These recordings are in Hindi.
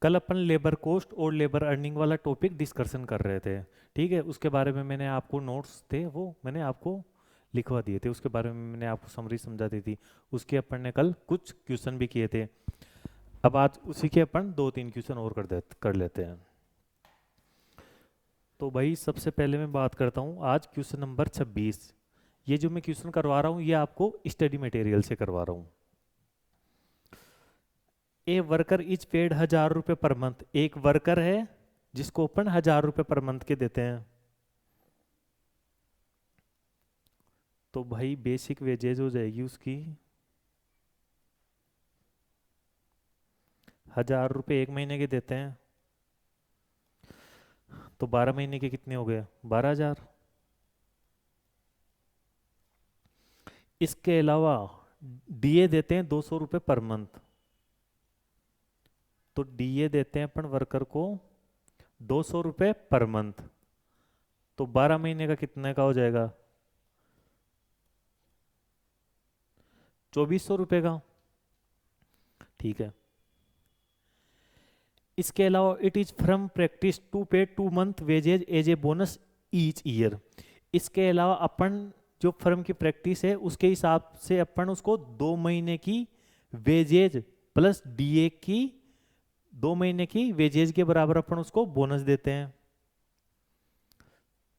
कल अपन लेबर कोस्ट और लेबर अर्निंग वाला टॉपिक डिस्कशन कर रहे थे। ठीक है, उसके बारे में मैंने आपको नोट्स थे वो मैंने आपको लिखवा दिए थे, उसके बारे में मैंने आपको समरी समझा दी थी। उसके अपन ने कल कुछ क्वेश्चन भी किए थे। अब आज उसी के अपन दो तीन क्वेश्चन और कर लेते हैं। तो भाई सबसे पहले मैं बात करता हूँ आज क्वेश्चन नंबर 26। ये जो मैं क्वेश्चन करवा रहा हूँ ये आपको स्टडी मटेरियल से करवा रहा हूँ। ए वर्कर इज पेड 1,000 रुपये पर मंथ। एक वर्कर है जिसको अपन 1,000 रुपये पर मंथ के देते हैं। तो भाई बेसिक वेजेज हो जाएगी उसकी 1,000 रुपये, एक महीने के देते हैं तो 12 महीने के कितने हो गए, 12,000। इसके अलावा डीए देते हैं 200 रुपये पर मंथ। तो डीए देते हैं अपन वर्कर को 200 रुपये पर मंथ। तो 12 महीने का कितने का हो जाएगा, 2,400 रुपये का। ठीक है। इसके अलावा it is from practice to pay 2 month wages as a bonus each year. इसके अलावा अपन जो फर्म की प्रैक्टिस है उसके हिसाब से अपन उसको 2 महीने की वेजेज प्लस डीए की 2 महीने की वेजेज के बराबर अपन उसको बोनस देते हैं।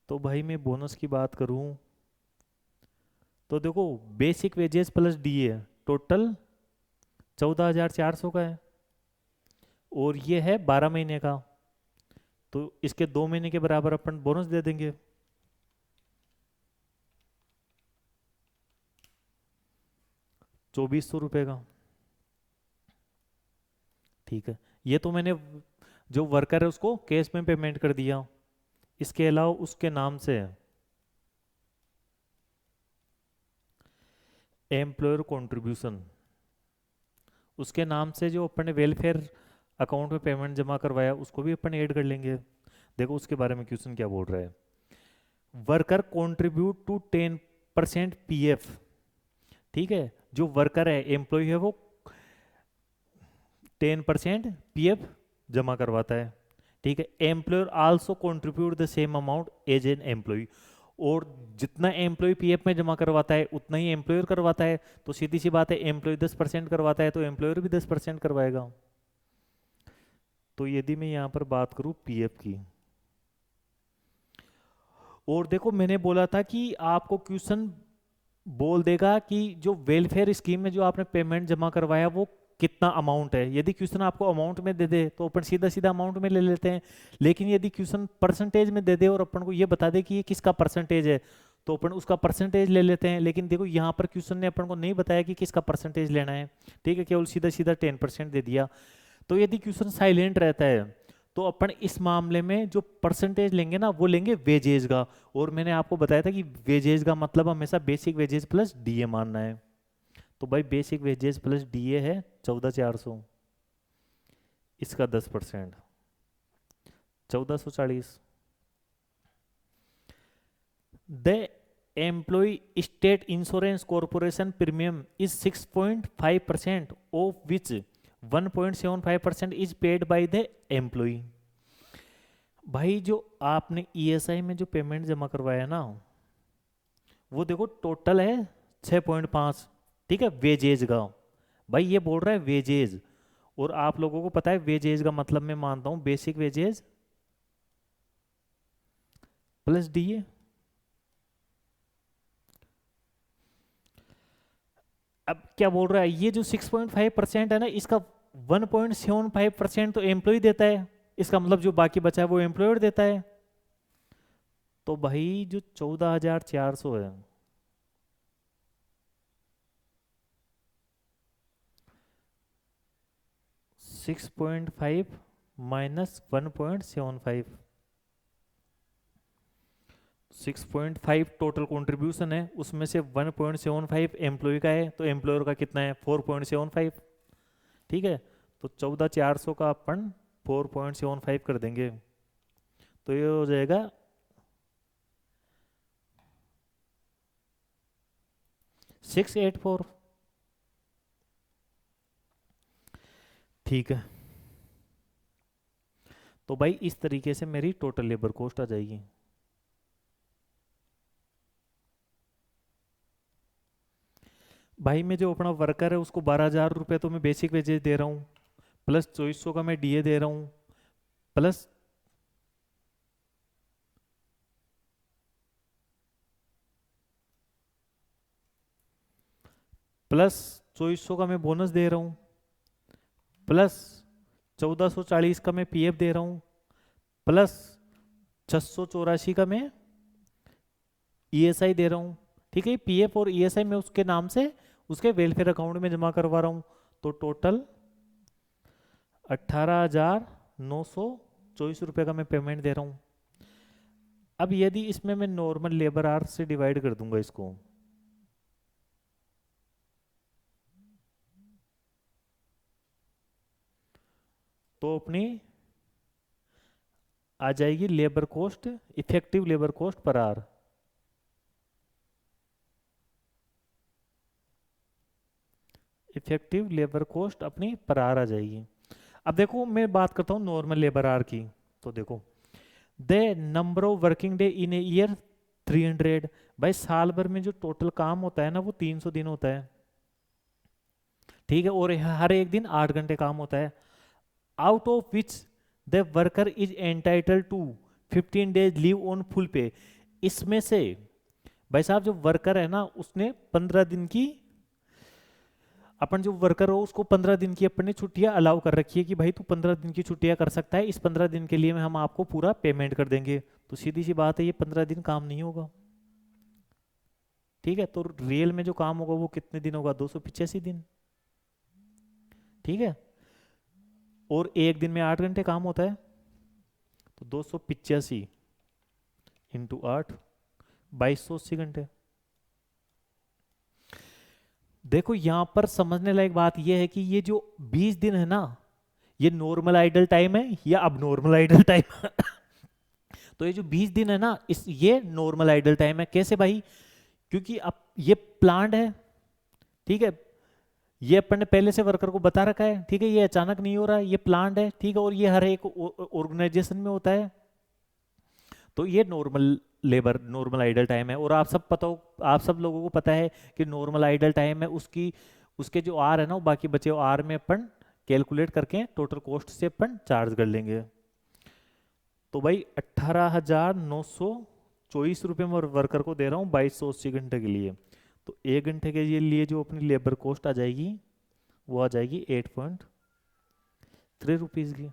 तो भाई मैं बोनस की बात करूं तो देखो basic wages plus DA total 14,400 का है और ये है 12 महीने का। तो इसके 2 महीने के बराबर अपन बोनस दे देंगे। 2,400 रुपये का। ठीक है, ये तो मैंने जो वर्कर है उसको कैश में पेमेंट कर दिया। इसके अलावा उसके नाम से एम्प्लॉयर कंट्रीब्यूशन, उसके नाम से जो अपन ने वेलफेयर अकाउंट में पेमेंट जमा करवाया उसको भी अपन ऐड कर लेंगे। देखो उसके बारे में क्वेश्चन क्या बोल रहा है। Worker contribute to 10% PF. ठीक है, जो वर्कर है एम्प्लॉय है वो 10% पीएफ जमा करवाता है। ठीक है, employer also contribute the same amount as an employee. और जितना एम्प्लॉय पीएफ में जमा करवाता है उतना ही एम्प्लॉयर करवाता है। तो सीधी सी बात है, एम्प्लॉय 10% करवाता है तो एम्प्लॉयर भी 10% करवाएगा। तो यदि मैं यहां पर बात करूं पीएफ की, और देखो मैंने बोला था कि आपको क्वेश्चन बोल देगा कि जो वेलफेयर स्कीम में जो आपने पेमेंट जमा करवाया वो कितना अमाउंट है। यदि क्वेश्चन आपको अमाउंट में दे दे तो अपन सीधा सीधा अमाउंट में ले लेते हैं। लेकिन यदि क्वेश्चन परसेंटेज में दे दे और अपन को ये बता दे कि ये किसका परसेंटेज है तो अपन उसका परसेंटेज ले लेते हैं। लेकिन देखो यहाँ पर क्वेश्चन ने अपन को नहीं बताया कि किसका परसेंटेज लेना है। ठीक है, केवल सीधा सीधा 10% दे दिया। तो यदि क्वेश्चन साइलेंट रहता है तो अपन इस मामले में जो परसेंटेज लेंगे ना वो लेंगे वेजेज का। और मैंने आपको बताया था कि वेजेज का मतलब हमेशा बेसिक वेजेज प्लस डीए मानना है। तो भाई बेसिक वेजेज प्लस डीए है 14,400, इसका 10% 1,440। The employee state insurance corporation premium is 6.5% of which 1.75% is paid by the employee. भाई जो आपने ईएसआई में जो पेमेंट जमा करवाया ना वो देखो टोटल है 6.5। ठीक है, वेजेज का। भाई ये बोल रहा है वेजेज, और आप लोगों को पता है वेजेज का मतलब मैं मानता हूं बेसिक वेजेज प्लस डीए। अब क्या बोल रहा है, ये जो 6.5% है ना इसका 1.75% तो एम्प्लॉय देता है। इसका मतलब जो बाकी बचा है वो एम्प्लॉयर देता है। तो भाई जो 14,400 है 6.5 माइनस 1.75, 6.5 टोटल कंट्रीब्यूशन है, उसमें से 1.75 एम्प्लॉय का है तो एम्प्लॉयर का कितना है 4.75। ठीक है, तो 14,400 का अपन 4.75 कर देंगे तो ये हो जाएगा 684। ठीक है, तो भाई इस तरीके से मेरी टोटल लेबर कॉस्ट आ जाएगी। भाई मैं जो अपना वर्कर है उसको 12,000 रुपये तो मैं बेसिक वेजेस दे रहा हूँ, प्लस 2400 का मैं डीए दे रहा हूँ, प्लस प्लस 2400 का मैं बोनस दे रहा हूँ, प्लस 1440 का मैं पीएफ दे रहा हूँ, प्लस 684 का मैं ईएसआई दे रहा हूँ। ठीक है, पीएफ और ईएसआई मैं उसके नाम से उसके वेलफेयर अकाउंट में जमा करवा रहा हूँ। तो टोटल 18,924 रुपये का मैं पेमेंट दे रहा हूँ। अब यदि इसमें मैं नॉर्मल लेबर आवर से डिवाइड कर दूंगा इसको, तो अपनी आ जाएगी labour cost, effective labour cost per hour. Effective labour cost अपनी पर आवर आ जाएगी। अब देखो मैं बात करता हूँ नॉर्मल लेबर आवर की। तो देखो the number of working day in a year 300। भाई साल भर में जो टोटल काम होता है ना वो 300 दिन होता है। ठीक है, और हर एक दिन 8 घंटे काम होता है। Out of which the worker is entitle to 15 days leave on full pay. इसमें से भाई साहब जो वर्कर है ना उसने 15 दिन की, अपन जो वर्कर हो उसको 15 दिन की अपन ने छुट्टियां अलाउ कर रखी है कि भाई तू 15 दिन की छुट्टियां कर सकता है, इस 15 दिन के लिए हम आपको पूरा पेमेंट कर देंगे। तो सीधी सी बात है ये 15 दिन काम नहीं होगा। ठीक है, तो रियल में जो काम होगा वो कितने दिन होगा, 285 दिन। ठीक है, और एक दिन में 8 घंटे काम होता है, तो 285 इंटू 8, 2280 घंटे। देखो यहां पर समझने लायक बात यह है कि ये जो 20 दिन है ना ये नॉर्मल आइडल टाइम है या अब नॉर्मल आइडल टाइम। तो ये जो 20 दिन है ना इस ये नॉर्मल आइडल टाइम है। कैसे भाई, क्योंकि अब ये प्लान्ड है। ठीक है, ये अपन ने पहले से वर्कर को बता रखा है। ठीक है, ये अचानक नहीं हो रहा है, ये प्लान्ड है। ठीक है, और ये हर एक ऑर्गेनाइजेशन में होता है। तो ये normal labour normal idle time है। और आप सब पता हो, आप सब लोगों को पता है कि नॉर्मल आइडल टाइम है उसकी उसके जो आर है ना वो बाकी बचे आर में अपन कैलकुलेट करके टोटल कॉस्ट से अपन चार्ज कर लेंगे। तो भाई 18,924 रुपये में वर्कर को दे रहा हूँ 2280 घंटे के लिए। तो 1 घंटे के लिए जो अपनी लेबर कॉस्ट आ जाएगी वो आ जाएगी 8.3 रुपीज की।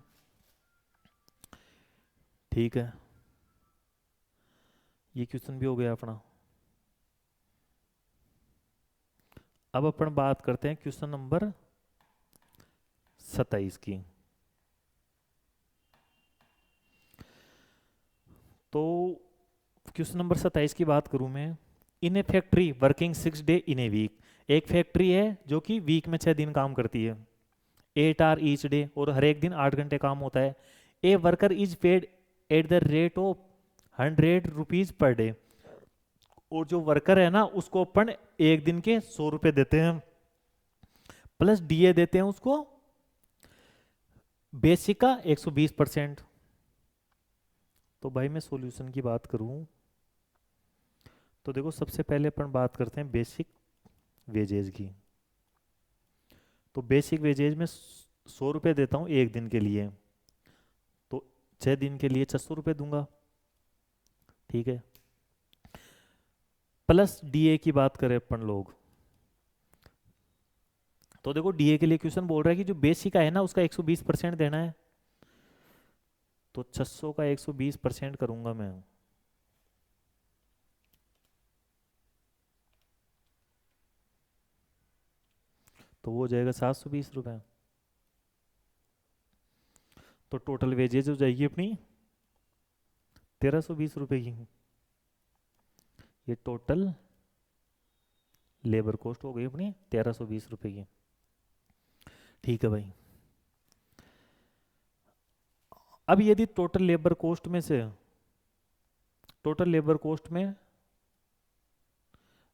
ठीक है, ये क्वेश्चन भी हो गया अपना। अब अपन बात करते हैं क्वेश्चन नंबर 27 की। तो क्वेश्चन नंबर 27 की बात करूं मैं, in a factory working 6 day in a week. एक फैक्ट्री है जो कि वीक में 6 दिन काम करती है, 8 आवर ईच डे, और हर एक दिन 8 घंटे काम होता है। A worker is paid at the rate of 100 rupees per day. और जो वर्कर है ना उसको अपन एक दिन के 100 रुपए देते हैं, प्लस डीए देते हैं उसको बेसिक का 120%। तो भाई मैं सॉल्यूशन की बात करूं तो देखो सबसे पहले अपन बात करते हैं बेसिक वेजेज की। तो बेसिक वेजेज में 100 रुपये देता हूँ एक दिन के लिए, तो 6 दिन के लिए 600 रुपये दूंगा। ठीक है, प्लस डीए की बात करें अपन लोग, तो देखो डीए के लिए क्वेश्चन बोल रहा है कि जो बेसिक है ना उसका 120% देना है। तो 600 का 120% करूंगा मैं, तो वो हो जाएगा 720 रुपये। तो टोटल वेजेज हो जाएगी अपनी 1320 रुपये की। ये टोटल लेबर कॉस्ट हो गई अपनी 1320 रुपये की। ठीक है भाई, अब यदि टोटल लेबर कॉस्ट में से टोटल लेबर कॉस्ट में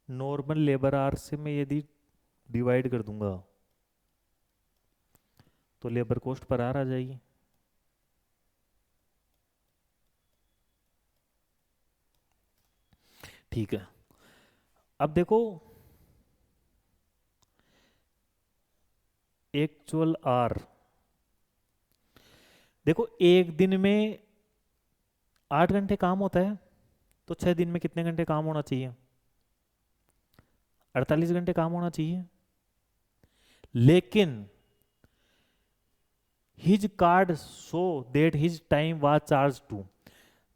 नॉर्मल लेबर आवर से मैं यदि डिवाइड कर दूंगा तो लेबर कॉस्ट पर आवर आ जाएगी। ठीक है, अब देखो एक्चुअल आर, देखो एक दिन में 8 घंटे काम होता है, तो 6 दिन में कितने घंटे काम होना चाहिए? 48 घंटे काम होना चाहिए। लेकिन his card show that his time was charge to,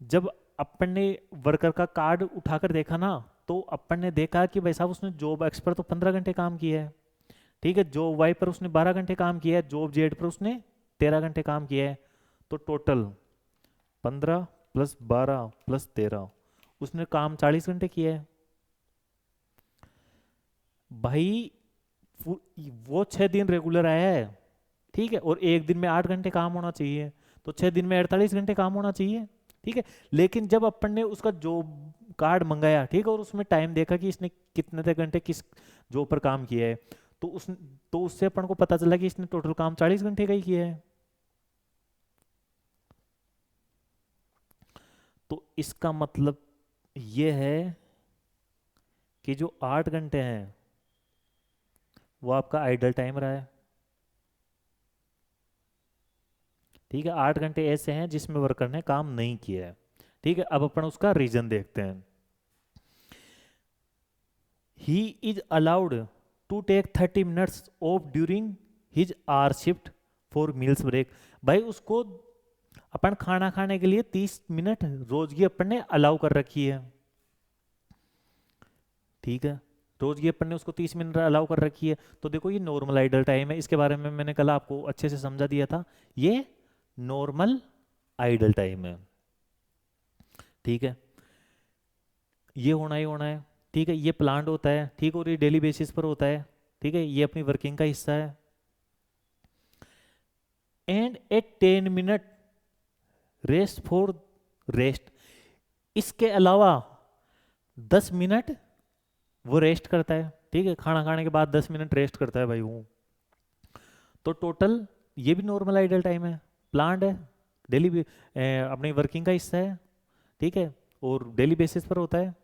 जब अपन ने वर्कर का कार्ड उठाकर देखा ना, तो अपन ने देखा कि भाई साहब उसने जॉब एक्स पर तो 15 घंटे काम किया है, ठीक है, जॉब वाई पर उसने 12 घंटे काम किया है, जॉब जेड पर उसने 13 घंटे काम किया है, तो टोटल 15 + 12 + 13, उसने काम 40 घंटे किया है। भाई वो 6 दिन रेगुलर आया है, ठीक है, और एक दिन में 8 घंटे काम होना चाहिए, तो 6 दिन में 48 घंटे काम होना चाहिए, ठीक है। लेकिन जब अपन ने उसका जॉब कार्ड मंगाया, ठीक है, और उसमें टाइम देखा कि इसने कितने तक घंटे किस जॉब पर काम किया है, तो उससे अपन को पता चला कि इसने टोटल काम 40 घंटे का ही किया है। तो इसका मतलब ये है कि जो 8 घंटे हैं वो आपका आइडल टाइम रहा है, ठीक है। 8 घंटे ऐसे हैं जिसमें वर्कर ने काम नहीं किया है, ठीक है। अब अपन उसका रीजन देखते हैं। He is allowed to take 30 minutes off during his hour shift for meals break, भाई उसको अपन खाना खाने के लिए 30 मिनट रोज की अपन ने अलाउ कर रखी है, ठीक है, रोज की अपन ने उसको 30 मिनट अलाउ कर रखी है। तो देखो ये नॉर्मल आइडल टाइम है, इसके बारे में मैंने कल आपको अच्छे से समझा दिया था, ये नॉर्मल आइडल टाइम है, ठीक है, ये होना ही होना है, ठीक है, ये प्लान्ड होता है, ठीक, और ये डेली बेसिस पर होता है, ठीक है, ये अपनी वर्किंग का हिस्सा है। And A 10 minute rest for rest, इसके अलावा 10 मिनट वो रेस्ट करता है, ठीक है, खाना खाने के बाद 10 मिनट रेस्ट करता है भाई वो, तो टोटल ये भी नॉर्मल आइडल टाइम है, प्लान्ड है, डेली भी अपनी वर्किंग का हिस्सा है, ठीक है, और डेली बेसिस पर होता है।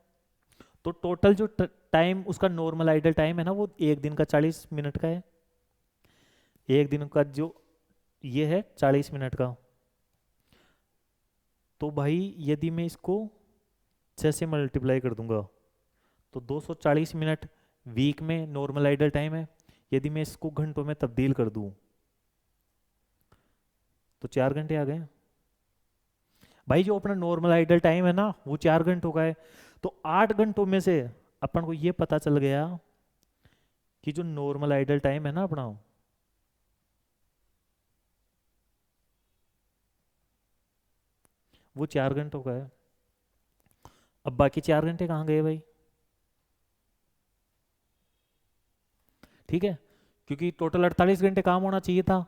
तो टोटल जो टाइम उसका नॉर्मल आइडल टाइम है ना, वो एक दिन का 40 मिनट का है, एक दिन का जो ये है 40 मिनट का। तो भाई यदि मैं इसको 6 से मल्टीप्लाई कर दूंगा तो 240 मिनट वीक में नॉर्मल आइडल टाइम है। यदि मैं इसको घंटों में तब्दील कर दूं तो 4 घंटे आ गए भाई। जो अपना नॉर्मल आइडल टाइम है ना वो 4 घंटों का है, तो 8 घंटों में से अपन को ये पता चल गया कि जो नॉर्मल आइडल टाइम है ना अपना, वो 4 घंटों का है। अब बाकी 4 घंटे कहाँ गए भाई? ठीक है, क्योंकि टोटल 48 घंटे काम होना चाहिए था,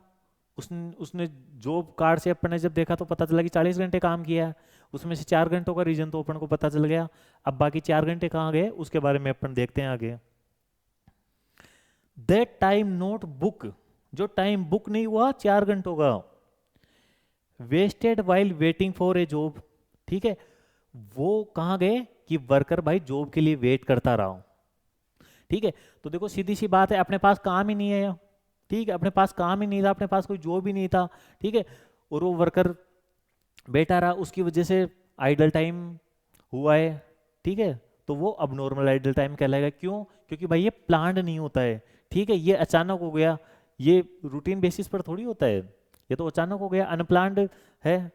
उसने जॉब कार्ड से अपन ने जब देखा तो पता चला कि 40 घंटे काम किया है, उसमें से 4 घंटों का रीजन तो अपन को पता चल गया। अब बाकी 4 घंटे कहाँ गए उसके बारे में अपन देखते हैं आगे। दैट टाइम नोट बुक, जो टाइम बुक नहीं हुआ 4 घंटों का, wasted while waiting for a job, ठीक है, वो कहाँ गए कि वर्कर भाई जॉब के लिए वेट करता रहा, ठीक है। तो देखो सीधी सी बात है, अपने पास काम ही नहीं है, ठीक है, अपने पास काम ही नहीं था, अपने पास कोई जॉब ही नहीं था, ठीक है, और वो वर्कर बैठा रहा, उसकी वजह से आइडल टाइम हुआ है, ठीक है। तो वो अब नॉर्मल आइडल टाइम कहलाएगा, क्यों? क्योंकि भाई ये प्लान्ड नहीं होता है, ठीक है, ये अचानक हो गया, ये रूटीन बेसिस पर थोड़ी होता है, ये तो अचानक हो गया, अनप्लान्ड है।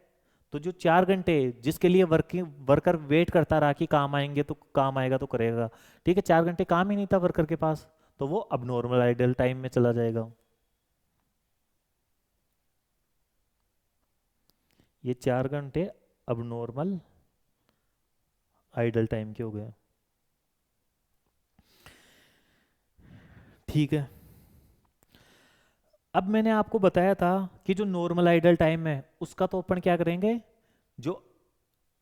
तो जो 4 घंटे जिसके लिए वर्कर वेट करता रहा कि काम आएंगे तो काम आएगा तो करेगा, ठीक है, 4 घंटे काम ही नहीं था वर्कर के पास, तो वो अब नॉर्मल आइडल टाइम में चला जाएगा। ये 4 घंटे अब नॉर्मल आइडल टाइम के हो गए, ठीक है। अब मैंने आपको बताया था कि जो नॉर्मल आइडल टाइम है उसका तो अपन क्या करेंगे, जो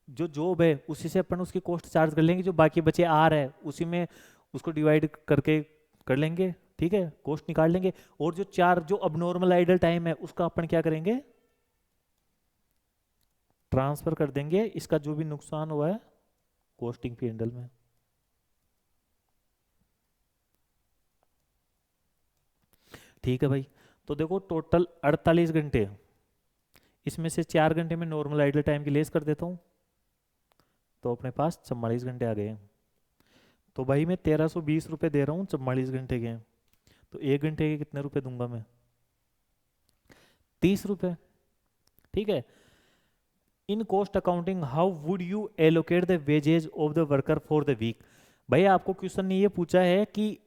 जो जॉब है उसी से अपन उसकी कॉस्ट चार्ज कर लेंगे, जो बाकी बचे आर है उसी में उसको डिवाइड करके कर लेंगे, ठीक है, कॉस्ट निकाल लेंगे। और जो जो अब नॉर्मल आइडल टाइम है उसका अपन क्या करेंगे, ट्रांसफर कर देंगे इसका जो भी नुकसान हुआ है कॉस्टिंग पी एंडल में। ठीक है भाई। तो देखो टोटल 48 घंटे, इसमें से 4 घंटे में नॉर्मल आइडल टाइम की लेस कर देता हूँ, तो अपने पास 44 घंटे आ गए। तो भाई मैं 1320 रुपये दे रहा हूँ 44 घंटे के, तो 1 घंटे के कितने रुपए दूंगा मैं? 30 रुपये। ठीक है। In cost accounting how would you allocate the wages of the worker for the week? भाई आपको क्वेश्चन ने ये पूछा है कि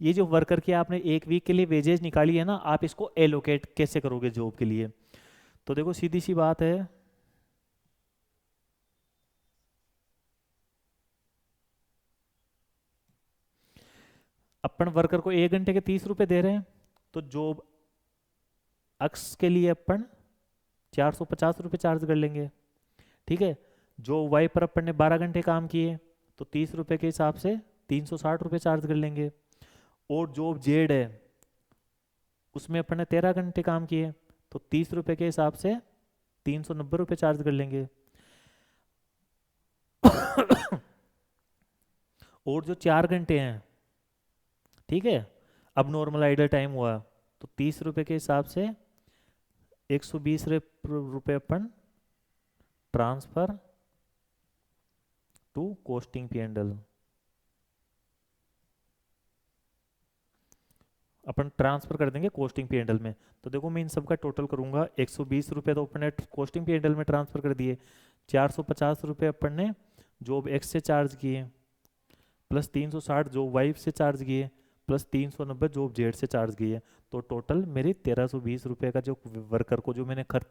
ये जो वर्कर की आपने एक वीक के लिए वेजेज निकाली है ना, आप इसको एलोकेट कैसे करोगे जॉब के लिए? तो देखो सीधी सी बात है, अपन वर्कर को 1 घंटे के 30 रुपए दे रहे हैं, तो जॉब अक्स के लिए अपन 450 रुपये चार्ज कर लेंगे। ठीक है। जो वाई पर अपन ने 12 घंटे काम किए, तो 30 रुपये के हिसाब से 360 रुपये चार्ज कर लेंगे। और जॉब जेड है, उसमें अपन ने 13 घंटे काम किए, तो 30 रुपये के हिसाब से 390 रुपये चार्ज कर लेंगे। और जो 4 घंटे हैं, ठीक है, अब नॉर्मल आइडल टाइम हुआ, तो 30 रुपये के हिसाब से 120 रुपये अपन transfer to costing P and L, अपन ट्रांसफर कर देंगे कॉस्टिंग पी एंड एल में। तो देखो मैं इन सब का टोटल करूंगा, 120 रुपये तो अपन ने कॉस्टिंग पी एंड एल में ट्रांसफर कर दिए, 450 रुपये अपन ने जॉब एक्स से चार्ज किए, प्लस 360 जॉब वाई से चार्ज किए, प्लस 390 जॉब जेड से चार्ज किए। तो टोटल मेरी 1320 रुपये का जो वर्कर को जो मैंने खर्च,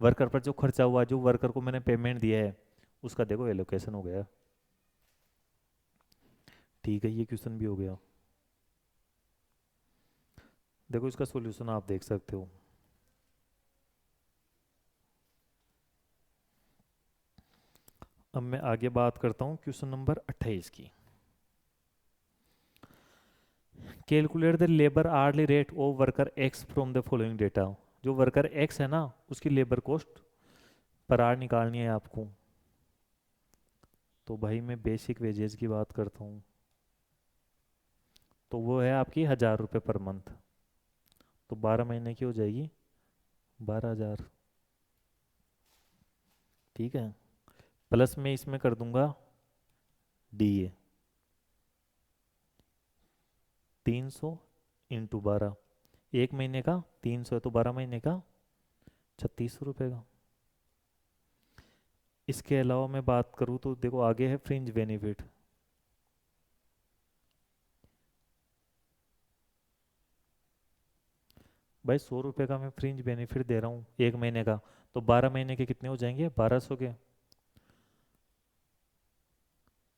वर्कर पर जो खर्चा हुआ, जो वर्कर को मैंने पेमेंट दिया है, उसका देखो एलोकेशन हो गया। ठीक है, ये क्वेश्चन भी हो गया। देखो इसका सॉल्यूशन आप देख सकते हो। अब मैं आगे बात करता हूँ क्वेश्चन नंबर 28 की। Calculate the labour hourly rate of worker X from the following data. जो वर्कर एक्स है ना, उसकी लेबर कॉस्ट पर आर निकालनी है आपको। तो भाई मैं बेसिक वेजेस की बात करता हूँ, तो वो है आपकी 1000 रुपये पर मंथ, तो 12 महीने की हो जाएगी 12,000। ठीक है। प्लस में इसमें कर दूंगा डी ए 300 इंटू 12, 1 महीने का 300 है, तो 12 महीने का 3600 रुपये का। इसके अलावा मैं बात करूँ तो देखो आगे है फ्रिंज बेनिफिट। भाई 100 रुपये का मैं फ्रिंज बेनिफिट दे रहा हूँ 1 महीने का, तो 12 महीने के कितने हो जाएंगे? 1200 के।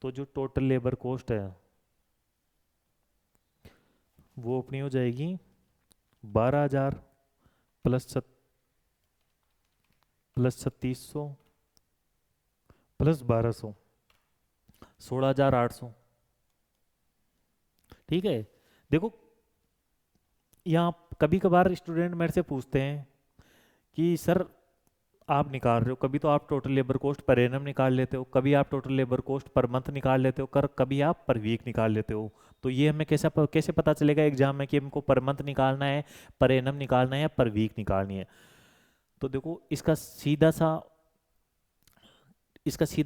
तो जो टोटल लेबर कॉस्ट है वो अपनी हो जाएगी 12,000 प्लस 3600 प्लस 1200, 16,800। ठीक है। देखो यहाँ कभी कभार स्टूडेंट मेरे से पूछते हैं कि सर आप निकाल रहे हो, कभी तो आप total labour cost per annum निकाल लेते हो, कभी आप total labour cost per month निकाल लेते हो, कभी आप पर वीक निकाल लेते हो। तो ये हमें कैसे पता चलेगा एग्जाम में कि हमको पर मंथ निकालना है, पर एनम निकालना है, या पर वीक निकालनी है? तो देखो इसका सीधा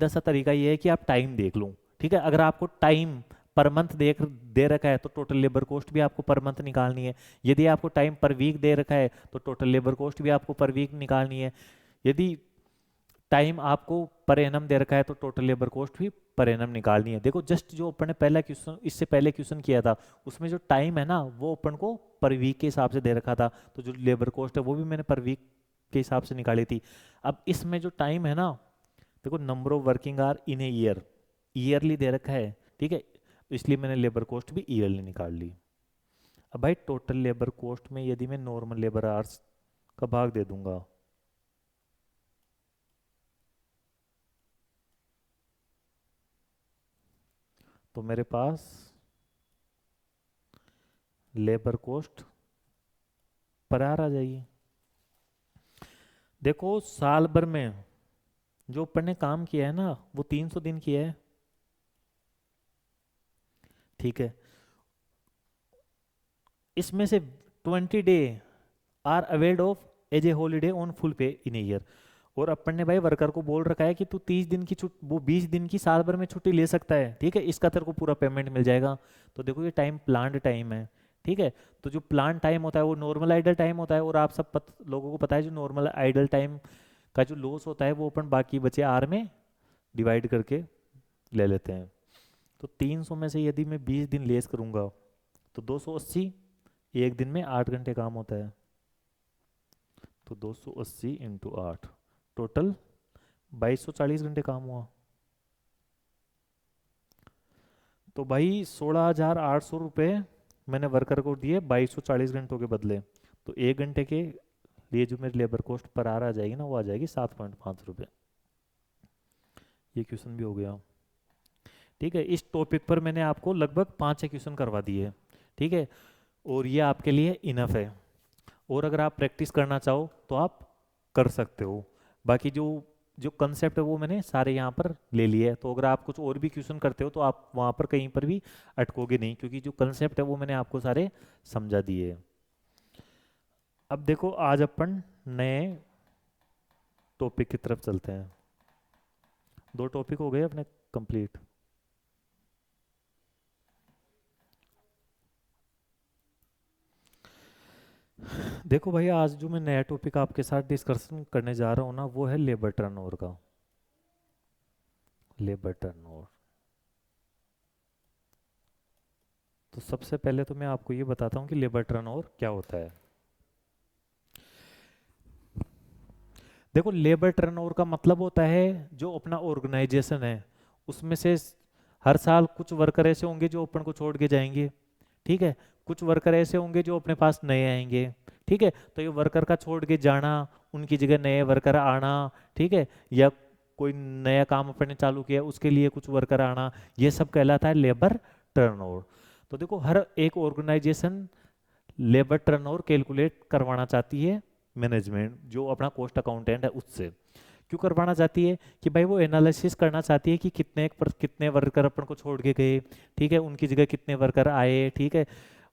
सा तरीका ये है कि आप टाइम देख लो। ठीक है। अगर आपको टाइम पर मंथ दे रखा है, तो टोटल लेबर कॉस्ट भी आपको पर मंथ निकालनी है। यदि आपको टाइम पर वीक दे रखा है, तो टोटल लेबर कॉस्ट भी आपको पर वीक निकालनी है। यदि टाइम आपको पर एनम दे रखा है, तो टोटल लेबर कॉस्ट भी पर एनम निकालनी है। देखो जस्ट जो अपन ने पहला क्वेश्चन, इससे पहले क्वेश्चन किया था, उसमें जो टाइम है ना, वो अपन को पर वीक के हिसाब से दे रखा था, तो जो लेबर कॉस्ट है वो भी मैंने पर वीक के हिसाब से निकाली थी। अब इसमें जो टाइम है ना, देखो number of working hour in a year, yearly दे रखा है। ठीक है। तो इसलिए मैंने लेबर कॉस्ट भी ईयरली निकाल ली। अब भाई टोटल लेबर कॉस्ट में यदि मैं नॉर्मल लेबर आवर्स का भाग दे दूंगा, तो मेरे पास लेबर कॉस्ट पर आवर आ जाएगी। देखो साल भर में जो अपन ने काम किया है ना, वो 300 दिन किया है। ठीक है। इसमें से 20 day are availed off as a holiday on full pay in year. और अपन ने भाई वर्कर को बोल रखा है कि तू 30 दिन की छुट वो 20 दिन की साल भर में छुट्टी ले सकता है, ठीक है, इसका तेरे को पूरा पेमेंट मिल जाएगा। तो देखो ये टाइम प्लान्ड टाइम है, ठीक है। तो जो प्लान टाइम होता है वो नॉर्मल आइडल टाइम होता है, और आप सब लोगों को पता है जो नॉर्मल आइडल टाइम का जो लॉस होता है वो अपन बाकी बचे आर में डिवाइड करके ले लेते हैं। तो 300 में से यदि मैं 20 दिन लेस करूंगा तो 280, एक दिन में 8 घंटे काम होता है, तो 280 इंटू 8, टोटल 2240 घंटे काम हुआ। तो भाई 16,800 रुपये मैंने वर्कर को दिए 2240 घंटों के बदले। तो 1 घंटे के लिए जो मेरी लेबर कॉस्ट पर आ जाएगी ना, वो आ जाएगी 7.5 रुपये। ये क्वेश्चन भी हो गया, ठीक है। इस टॉपिक पर मैंने आपको लगभग 5-6 क्वेश्चन करवा दिए, ठीक है, और ये आपके लिए इनफ है। और अगर आप प्रैक्टिस करना चाहो तो आप कर सकते हो। बाकी जो जो कंसेप्ट है वो मैंने सारे यहाँ पर ले लिए हैं, तो अगर आप कुछ और भी क्वेश्चन करते हो तो आप वहाँ पर कहीं पर भी अटकोगे नहीं, क्योंकि जो कंसेप्ट है वो मैंने आपको सारे समझा दिए हैं। अब देखो आज अपन नए टॉपिक की तरफ चलते हैं। 2 टॉपिक हो गए अपने कंप्लीट। देखो भाई आज जो मैं नया टॉपिक आपके साथ डिस्कशन करने जा रहा हूँ ना, वो है लेबर टर्नओवर का। लेबर टर्नओवर, तो सबसे पहले तो मैं आपको ये बताता हूँ कि लेबर टर्नओवर क्या होता है। देखो लेबर टर्नओवर का मतलब होता है जो अपना ऑर्गेनाइजेशन है उसमें से हर साल कुछ वर्कर ऐसे होंगे जो अपन को छोड़ के जाएंगे, ठीक है, कुछ वर्कर ऐसे होंगे जो अपने पास नए आएंगे, ठीक है। तो ये वर्कर का छोड़ के जाना, उनकी जगह नए वर्कर आना, ठीक है, या कोई नया काम अपने चालू किया उसके लिए कुछ वर्कर आना, ये सब कहलाता है लेबर टर्नओवर। तो देखो हर एक ऑर्गेनाइजेशन लेबर टर्नओवर कैलकुलेट करवाना चाहती है, मैनेजमेंट जो अपना कॉस्ट अकाउंटेंट है उससे। क्यों करवाना चाहती है कि भाई वो एनालिसिस करना चाहती है कि कितने वर्कर अपन को छोड़ के गए, ठीक है, उनकी जगह कितने वर्कर आए, ठीक है,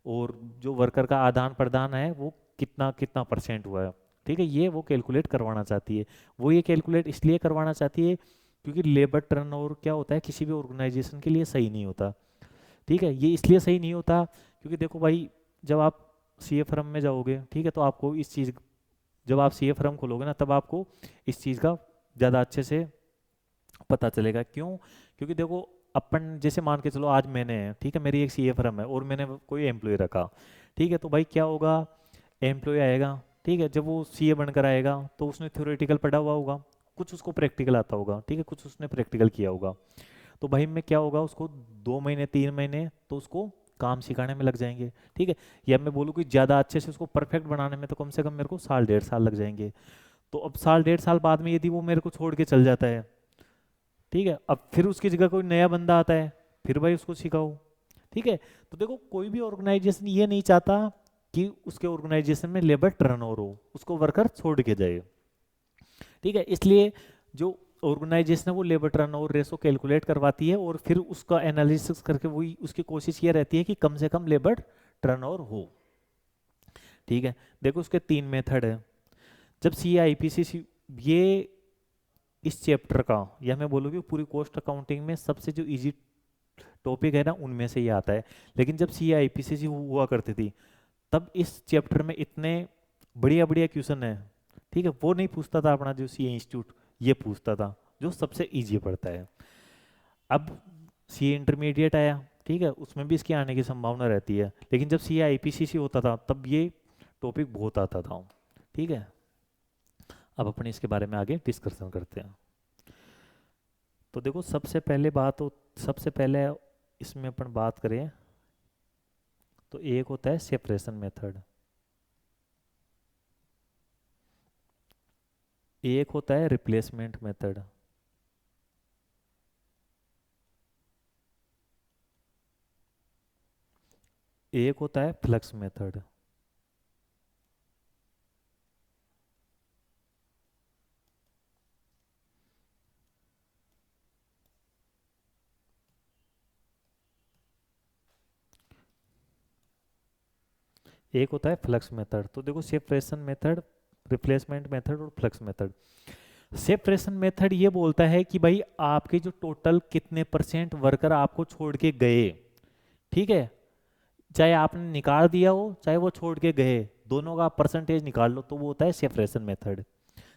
और जो वर्कर का आदान प्रदान है वो कितना कितना परसेंट हुआ है, ठीक है, ये वो कैलकुलेट करवाना चाहती है। वो ये कैलकुलेट इसलिए करवाना चाहती है क्योंकि लेबर टर्नओवर क्या होता है किसी भी ऑर्गेनाइजेशन के लिए सही नहीं होता, ठीक है। ये इसलिए सही नहीं होता क्योंकि देखो भाई जब आप सीए फर्म में जाओगे, ठीक है, तो आपको इस चीज़, जब आप सीए फर्म खोलोगे ना तब आपको इस चीज़ का ज़्यादा अच्छे से पता चलेगा। क्यों? क्योंकि देखो अपन जैसे मान के चलो आज मैंने, ठीक है, मेरी एक सीए फर्म है और मैंने कोई एम्प्लॉय रखा, ठीक है, तो भाई क्या होगा, एम्प्लॉय आएगा, ठीक है, जब वो सीए बनकर आएगा तो उसने थ्योरेटिकल पढ़ा हुआ होगा, कुछ उसको प्रैक्टिकल आता होगा, ठीक है, कुछ उसने प्रैक्टिकल किया होगा। तो भाई में क्या होगा, उसको 2 महीने 3 महीने तो उसको काम सिखाने में लग जाएंगे, ठीक है, या मैं बोलूँ कि ज़्यादा अच्छे से उसको परफेक्ट बनाने में तो कम से कम मेरे को 1.5 साल लग जाएंगे। तो अब 1.5 साल बाद में यदि वो मेरे को छोड़ के चल जाता है, ठीक है, अब फिर उसकी जगह कोई नया बंदा आता है, फिर भाई उसको सिखाओ, ठीक है। तो देखो कोई भी ऑर्गेनाइजेशन ये नहीं चाहता कि उसके ऑर्गेनाइजेशन में लेबर टर्नओवर हो, उसको वर्कर छोड़ के जाए, ठीक है, इसलिए जो ऑर्गेनाइजेशन है वो लेबर टर्नओवर रेशो कैलकुलेट करवाती है और फिर उसका एनालिसिस करके वही उसकी कोशिश ये रहती है कि कम से कम लेबर टर्नओवर हो, ठीक है। देखो उसके 3 मेथड है। जब सी आई पी सी ये इस चैप्टर का, या मैं बोलूँ कि पूरी कॉस्ट अकाउंटिंग में सबसे जो इजी टॉपिक है ना उनमें से ये आता है। लेकिन जब सी आई पी सी हुआ करती थी तब इस चैप्टर में इतने बढ़िया बढ़िया क्वेश्चन है, ठीक है, वो नहीं पूछता था अपना जो सी इंस्टीट्यूट, ये पूछता था जो सबसे इजी पड़ता है। अब सी इंटरमीडिएट आया, ठीक है, उसमें भी इसके आने की संभावना रहती है, लेकिन जब सी आई पी सी सी होता था तब ये टॉपिक बहुत आता था, ठीक है। अब अपन इसके बारे में आगे डिस्कशन करते हैं। तो देखो सबसे पहले इसमें अपन बात करें तो एक होता है सेपरेशन मेथड, एक होता है रिप्लेसमेंट मेथड, एक होता है फ्लक्स मेथड। एक होता है फ्लक्स मेथड। तो देखो सेपरेशन मेथड, रिप्लेसमेंट मेथड और फ्लक्स मेथड। सेपरेशन मेथड ये बोलता है कि भाई आपके जो टोटल कितने परसेंट वर्कर आपको छोड़ के गए, ठीक है, चाहे आपने निकाल दिया हो चाहे वो छोड़ के गए, दोनों का परसेंटेज निकाल लो, तो वो होता है सेपरेशन मेथड।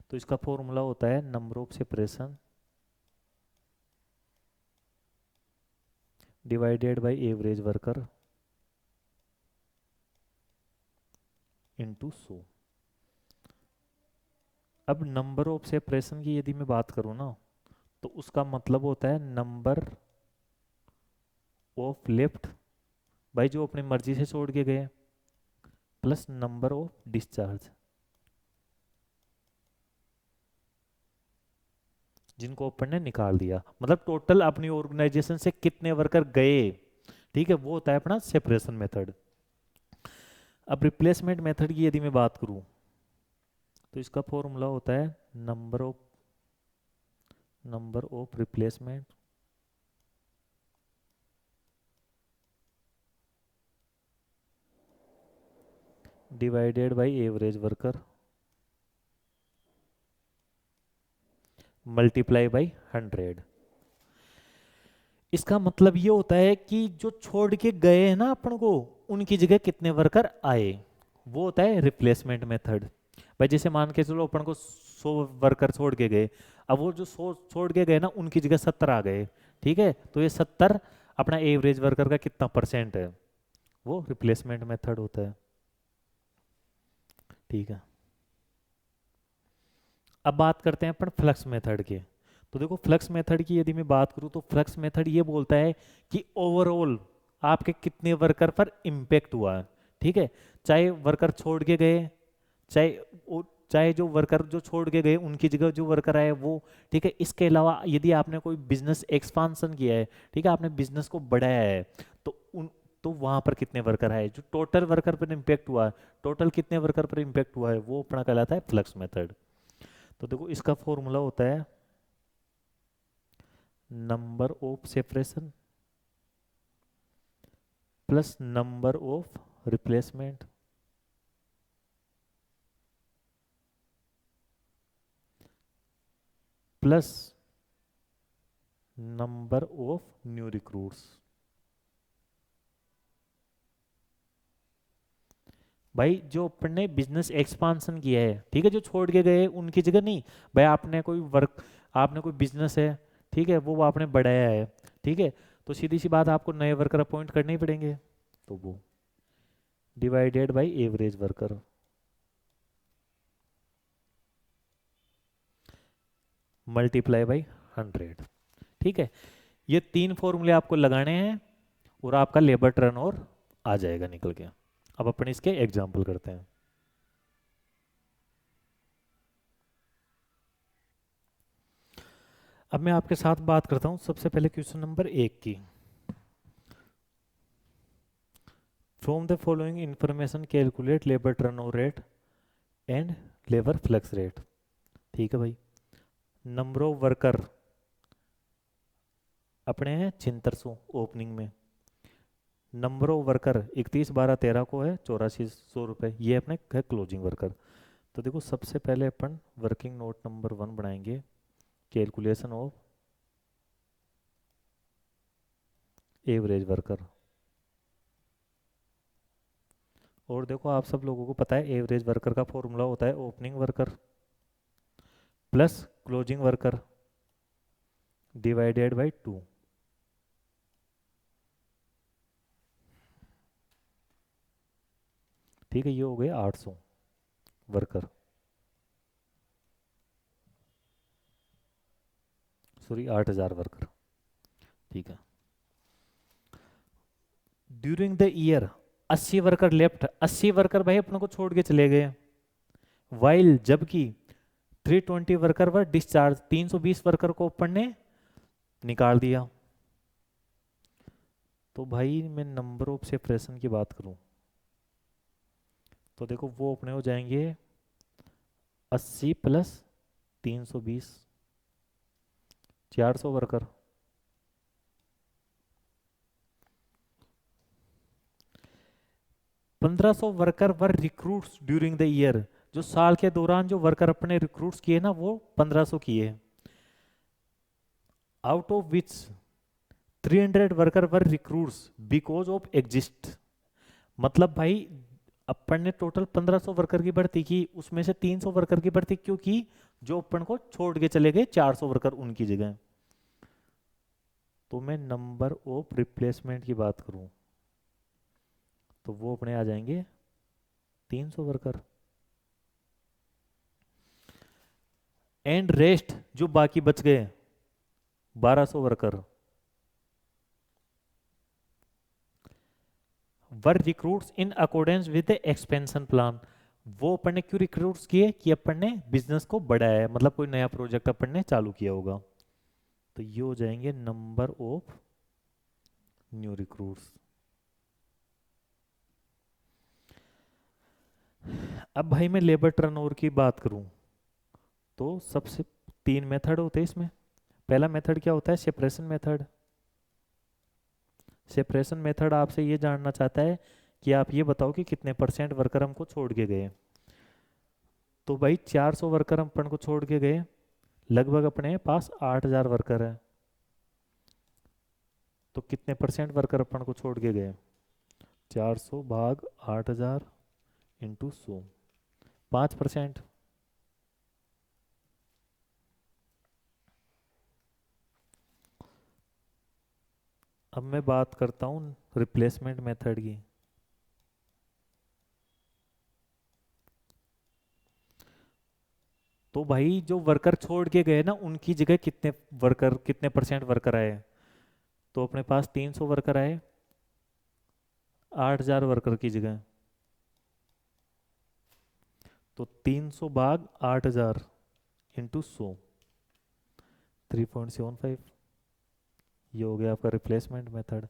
तो इसका फॉर्मूला होता है number of separation divided by average worker into 100। अब नंबर ऑफ सेपरेशन की यदि मैं बात करूं ना, तो उसका मतलब होता है नंबर ऑफ लेफ्ट, भाई जो अपनी मर्जी से छोड़ के गए, प्लस नंबर ऑफ डिस्चार्ज, जिनको अपन ने निकाल दिया, मतलब टोटल अपनी ऑर्गेनाइजेशन से कितने वर्कर गए, ठीक है, वो होता है अपना सेपरेशन मेथड। अब रिप्लेसमेंट मेथड की यदि मैं बात करूं, तो इसका फॉर्मूला होता है number of replacement divided by average worker multiply by 100। इसका मतलब ये होता है कि जो छोड़ के गए हैं ना अपन को, उनकी जगह कितने वर्कर आए, वो होता है रिप्लेसमेंट मेथड। भाई जैसे मान के चलो अपन को 100 वर्कर छोड़ के गए, अब वो जो 100 छोड़ के गए ना उनकी जगह 70 आ गए, ठीक है, तो ये 70 अपना एवरेज वर्कर का कितना परसेंट है, वो रिप्लेसमेंट मेथड होता है। ठीक है, अब बात करते हैं अपन फ्लक्स मेथड के। तो देखो फ्लक्स मेथड की यदि मैं बात करूं, तो फ्लक्स मेथड ये बोलता है कि ओवरऑल आपके कितने वर्कर पर इम्पेक्ट हुआ है, ठीक है, चाहे वर्कर छोड़ के गए, चाहे चाहे जो वर्कर जो छोड़ के गए उनकी जगह जो वर्कर आए वो, ठीक है, इसके अलावा यदि आपने कोई बिजनेस एक्सपांसन किया है, ठीक है, आपने बिजनेस को बढ़ाया है, तो उन तो वहां पर कितने वर्कर आए, जो टोटल वर्कर पर इम्पेक्ट हुआ है, टोटल कितने वर्कर पर इम्पेक्ट हुआ है, वो अपना कहलाता है फ्लक्स मेथड। तो देखो इसका फॉर्मूला होता है number of separation plus number of replacement plus number of new recruits. भाई जो अपन ने बिजनेस एक्सपांसन किया है, ठीक है, जो छोड़ के गए उनकी जगह नहीं, भाई आपने कोई बिजनेस है, ठीक है, वो आपने बढ़ाया है, ठीक है, तो सीधी सी बात आपको नए वर्कर अपॉइंट करने ही पड़ेंगे, तो वो divided by average worker multiply by 100। ठीक है, ये तीन फॉर्मूले आपको लगाने हैं और आपका लेबर टर्न और आ जाएगा निकल के। अब अपन इसके एग्जाम्पल करते हैं। अब मैं आपके साथ बात करता हूं सबसे पहले क्वेश्चन नंबर 1 की। From the following information calculate labour turnover rate and labour flux rate. ठीक है भाई, नंबर ऑफ वर्कर अपने हैं 7600 ओपनिंग में, नंबर ऑफ वर्कर 31/12/13 को है 8400 रुपये, ये अपने है क्लोजिंग वर्कर। तो देखो सबसे पहले अपन वर्किंग नोट नंबर 1 बनाएंगे, कैलकुलेशन ऑफ एवरेज वर्कर। और देखो आप सब लोगों को पता है एवरेज वर्कर का फॉर्मूला होता है opening worker plus closing worker divided by 2। ठीक है, ये हो गए 800 वर्कर, सॉरी 8000 वर्कर। ठीक है, during the year 80 worker left, 80 worker भाई अपने को छोड़ के चले गए, वाइल जबकि 320 वर्कर वर डिस्चार्ज, 320 वर्कर को अपन ने निकाल दिया। तो भाई मैं नंबर ऑफ सेपरेशन की बात करूं, तो देखो वो अपने हो जाएंगे 80 plus 320, 400 worker. 1500 worker were recruits during the year, जो साल के दौरान जो वर्कर अपने रिक्रूट्स किए ना वो 1500 किए। Out of which 300 worker were recruits because of exist. मतलब भाई अपन ने टोटल 1500 वर्कर की भर्ती की, उसमें से 300 वर्कर की भर्ती क्यों की? जो अपन को छोड़ के चले गए 400 वर्कर उनकी जगह। तो मैं नंबर ऑफ रिप्लेसमेंट की बात करूं तो वो अपने आ जाएंगे 300 वर्कर। एंड रेस्ट जो बाकी बच गए 1200 worker were recruits in accordance with the expansion plan. वो अपन ने क्यों रिक्रूट्स किए? कि अपन ने बिजनेस को बढ़ाया है, मतलब कोई नया प्रोजेक्ट अपन ने चालू किया होगा। तो ये हो जाएंगे नंबर ऑफ न्यू रिक्रूट्स। अब भाई मैं लेबर टर्नओवर की बात करूं तो सबसे 3 मेथड होते हैं इसमें। पहला मेथड क्या होता है? Separation method. सेपरेशन मेथड आपसे ये जानना चाहता है कि आप ये बताओ कि कितने परसेंट वर्कर हमको छोड़ के गए। तो भाई 400 वर्कर अपन को छोड़ के गए, लगभग अपने पास 8000 वर्कर है। तो कितने परसेंट वर्कर अपन को छोड़ के गए? 400 भाग 8000 इंटू 100, 5%। अब मैं बात करता हूँ रिप्लेसमेंट मेथड की। तो भाई जो वर्कर छोड़ के गए ना उनकी जगह कितने वर्कर, कितने परसेंट वर्कर आए? तो अपने पास 300 वर्कर आए 8000 वर्कर की जगह। तो 300 भाग 8000 इंटू 100, 3.75। ये हो गया आपका रिप्लेसमेंट मेथड।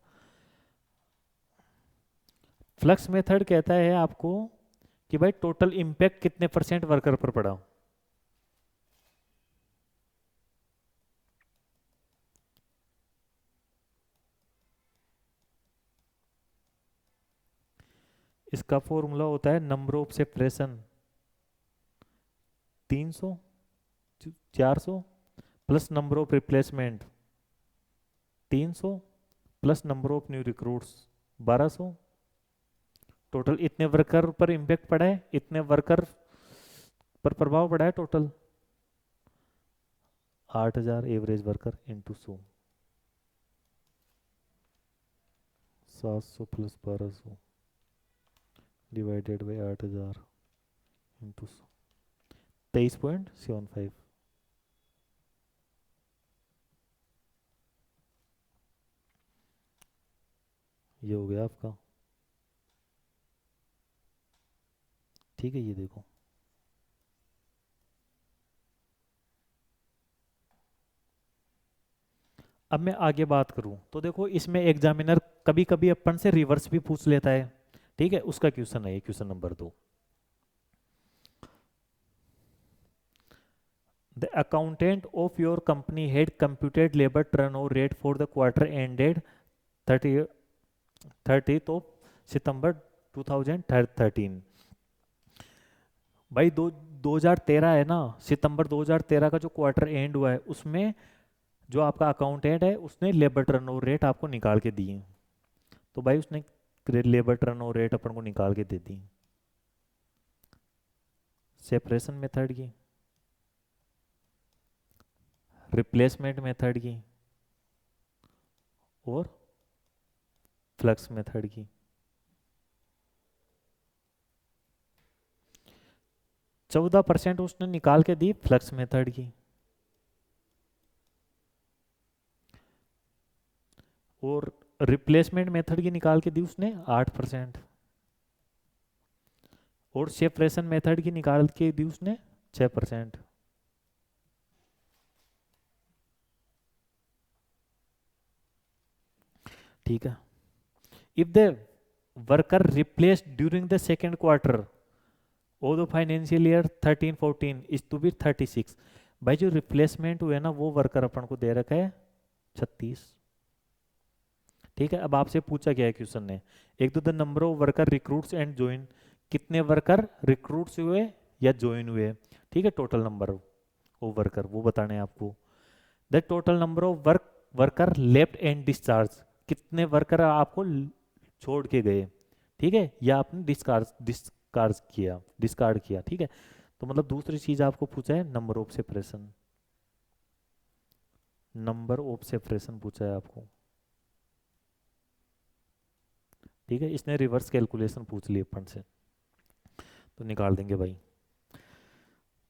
फ्लक्स मेथड कहता है आपको कि भाई टोटल इंपैक्ट कितने परसेंट वर्कर पर पड़ा। इसका फॉर्मूला होता है number of separation 300 400 plus number of replacement 300 plus number of new recruits 1200। Total इतने वर्कर पर इंपैक्ट पड़ा है, इतने वर्कर पर प्रभाव पड़ा है total 8000 average worker into 100, 700 plus 1200 divided by 8000 into 23.75। ये हो गया आपका। ठीक है, ये देखो अब मैं आगे बात करूं तो देखो इसमें एग्जामिनर कभी कभी अपन से रिवर्स भी पूछ लेता है। ठीक है, उसका क्वेश्चन है ये, question number 2। The accountant of your company had computed labour turnover rate for the quarter ended 30th of September 2013। भाई 2013 है ना, सितंबर 2013 का जो क्वार्टर एंड हुआ है उसमें जो आपका अकाउंटेंट है उसने लेबर टर्नओवर रेट आपको निकाल के दिए। तो भाई उसने लेबर टर्नओवर रेट अपन को निकाल के दे दी सेपरेशन मेथड की, रिप्लेसमेंट मेथड की और फ्लक्स मेथड की। 14% उसने निकाल के दी फ्लक्स मेथड की और रिप्लेसमेंट मेथड की निकाल के दी उसने 8% और सेपरेशन मेथड की निकाल के दी उसने 6%। ठीक है। If the worker replaced during the second quarter और the financial year 13-14 is to be 36। भाई जो रिप्लेसमेंट हुए ना वो वर्कर अपन को दे रखा है 36। ठीक है, अब आपसे पूछा गया है क्वेश्चन ने, एक तो the number of worker recruits and join, कितने वर्कर रिक्रूट्स हुए या ज्वाइन हुए, ठीक है, टोटल नंबर ऑफ वर्कर वो बताने हैं आपको। The total number of worker left and discharge, कितने वर्कर आपको छोड़ के गए, ठीक है, या आपने डिस्कार्ड किया, ठीक है। तो मतलब दूसरी चीज आपको पूछा है number of separation, number of separation पूछा है आपको, ठीक है। इसने रिवर्स कैलकुलेशन पूछ ली अपन से, तो निकाल देंगे भाई।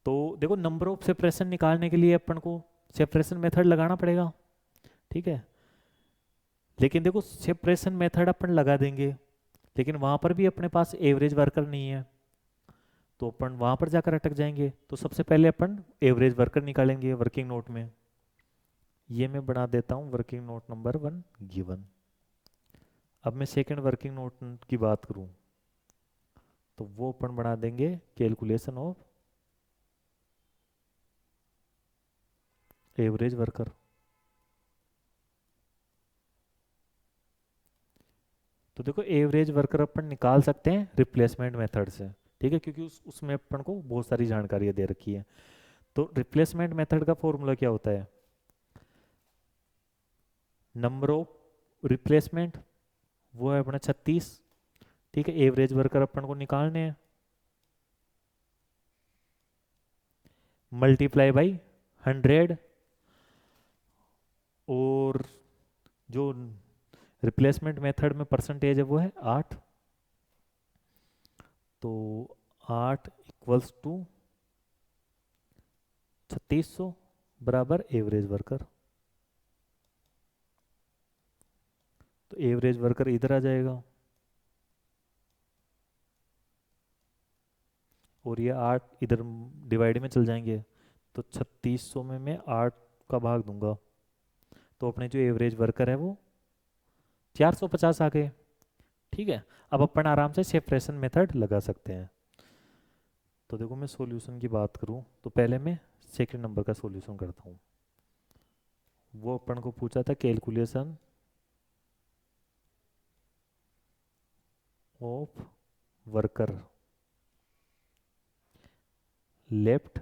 तो देखो नंबर ऑफ सेपरेशन निकालने के लिए अपन को सेपरेशन मेथड लगाना पड़ेगा, ठीक है। लेकिन देखो सेपरेशन मेथड अपन लगा देंगे, लेकिन वहां पर भी अपने पास एवरेज वर्कर नहीं है, तो अपन वहां पर जाकर अटक जाएंगे। तो सबसे पहले अपन एवरेज वर्कर निकालेंगे वर्किंग नोट में, ये मैं बना देता हूँ वर्किंग नोट नंबर 1 गिवन। अब मैं सेकंड वर्किंग नोट की बात करूं, तो वो अपन बना देंगे कैलकुलेशन ऑफ एवरेज वर्कर। तो देखो एवरेज वर्कर अपन निकाल सकते हैं रिप्लेसमेंट मेथड से, ठीक है, क्योंकि उसमें अपन को बहुत सारी जानकारियां दे रखी है। तो रिप्लेसमेंट मेथड का फॉर्मूला क्या होता है, नंबर ऑफ रिप्लेसमेंट वो है अपना 36, ठीक है। एवरेज वर्कर अपन को निकालने हैं, मल्टीप्लाई बाई 100, और जो रिप्लेसमेंट मेथड में परसेंटेज है वो है 8, तो 8 इक्वल्स टू 3600 बराबर एवरेज वर्कर। तो एवरेज वर्कर इधर आ जाएगा, और ये 8 इधर डिवाइड में चल जाएंगे, तो 3600 में मैं 8 का भाग दूंगा, तो अपने जो एवरेज वर्कर है वो 450 आ गए, ठीक है। अब अपन आराम से सेपरेशन मेथड लगा सकते हैं। तो देखो मैं सॉल्यूशन की बात करूं, तो पहले मैं सेकंड नंबर का सॉल्यूशन करता हूं। वो अपन को पूछा था calculation of worker left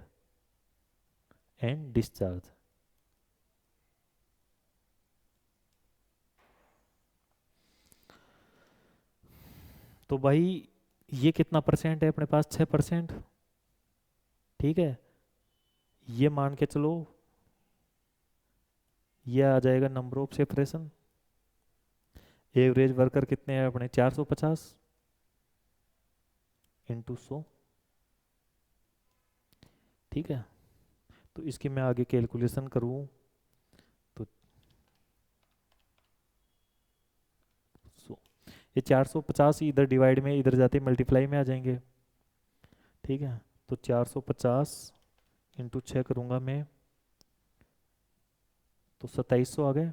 and discharge. तो भाई ये कितना परसेंट है अपने पास, 6%, ठीक है। ये मान के चलो ये आ जाएगा number of separation. Average worker कितने हैं अपने, 450 इंटू 100, ठीक है। तो इसकी मैं आगे कैलकुलेशन करूं, तो 100, ये 450 इधर डिवाइड में इधर जाते मल्टीप्लाई में आ जाएंगे, ठीक है। तो 450 इंटू 6 करूंगा मैं, तो 2700 आ गए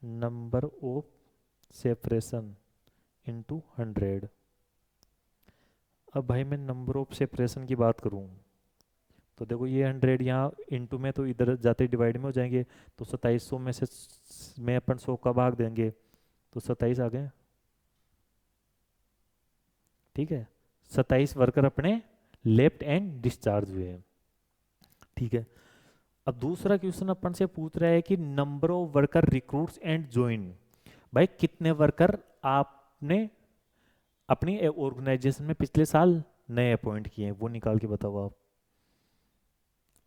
नंबर ऑफ सेपरेशन इंटू 100। अब भाई मैं नंबर ऑफ सेपरेशन की बात करूं, तो देखो ये 100 यहाँ इंटू में तो इधर जाते डिवाइड में हो जाएंगे, तो 2700 में से में अपन 100 का भाग देंगे, तो 27 आ गए, ठीक है। 27 वर्कर अपने लेफ्ट एंड डिस्चार्ज हुए हैं, ठीक है। अब दूसरा क्वेश्चन अपन से पूछ रहा है कि number of worker recruits and join, भाई कितने वर्कर आपने अपनी ऑर्गेनाइजेशन में पिछले साल नए अपॉइंट किए हैं, वो निकाल के बताओ आप,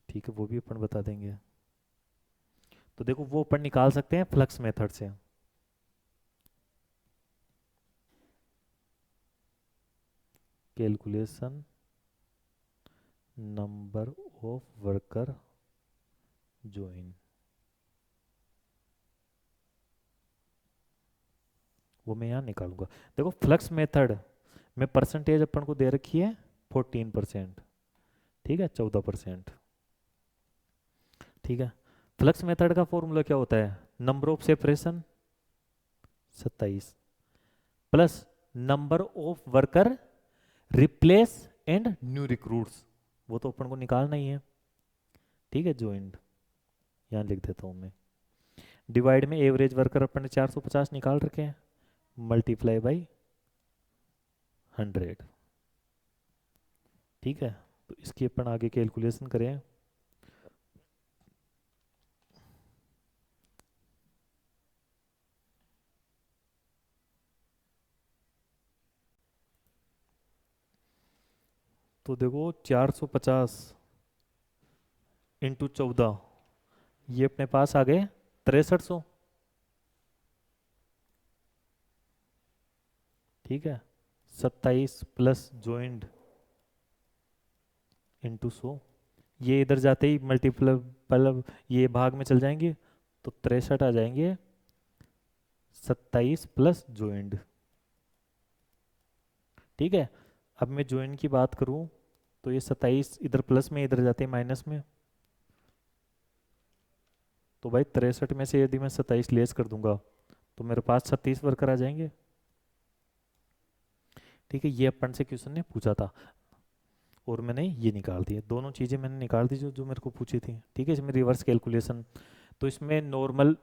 ठीक है, वो भी अपन बता देंगे। तो देखो वो अपन निकाल सकते हैं फ्लक्स मेथड से, calculation number of worker join, वो मैं यहाँ निकालूंगा। देखो फ्लक्स मेथड में परसेंटेज अपन को दे रखी है 14%, ठीक है, 14%, ठीक है। फ्लक्स मेथड का फॉर्मूला क्या होता है, number of separation 27 plus number of worker replace and new recruits, वो तो अपन को निकालना ही है, ठीक है, ज्वाइंट यहाँ लिख देता हूँ मैं, डिवाइड में एवरेज वर्कर अपन ने 450 निकाल रखे हैं, मल्टीप्लाई बाई 100। ठीक है, तो इसकी अपन आगे कैलकुलेशन करें। तो देखो 450 इंटू 14, ये अपने पास आ गए 6300। ठीक है, 27 प्लस ज्वाइंट इंटू 100, ये इधर जाते ही मल्टीप्ल मतलब ये भाग में चल जाएंगे, तो 63 आ जाएंगे, 27 प्लस ज्वाइंट। ठीक है, अब मैं ज्वाइंट की बात करूं तो ये 27 इधर प्लस में, इधर जाते हैं माइनस में, तो भाई 63 में से यदि मैं 27 लेस कर दूंगा तो मेरे पास 36 वर्कर आ जाएंगे। ठीक है, ये अपन से क्वेश्चन ने पूछा था और मैंने ये निकाल दिया, दोनों चीज़ें मैंने निकाल दी जो जो मेरे को पूछी थी। ठीक है, इसमें रिवर्स कैलकुलेशन, तो इसमें नॉर्मल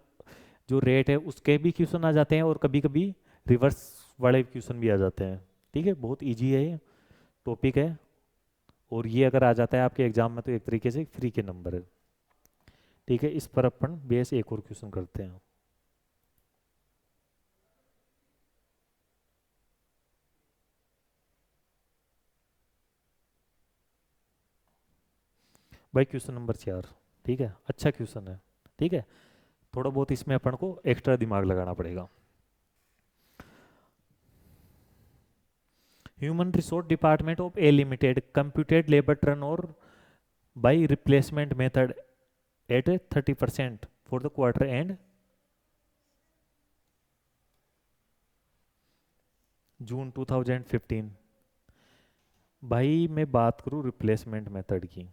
जो रेट है उसके भी क्वेश्चन आ जाते हैं और कभी कभी रिवर्स वाले क्वेश्चन भी आ जाते हैं। ठीक है, बहुत इजी है ये टॉपिक है, और ये अगर आ जाता है आपके एग्जाम में तो एक तरीके से फ्री के नंबर है। ठीक है, इस पर अपन बेस एक और क्वेश्चन करते हैं। भाई क्वेश्चन नंबर 4, ठीक है, अच्छा क्वेश्चन है। ठीक है, थोड़ा बहुत इसमें अपन को एक्स्ट्रा दिमाग लगाना पड़ेगा। Human resource department of a limited computed labour turnover by replacement method at 30% for the quarter end June 2015। भाई मैं बात करूं रिप्लेसमेंट मेथड की,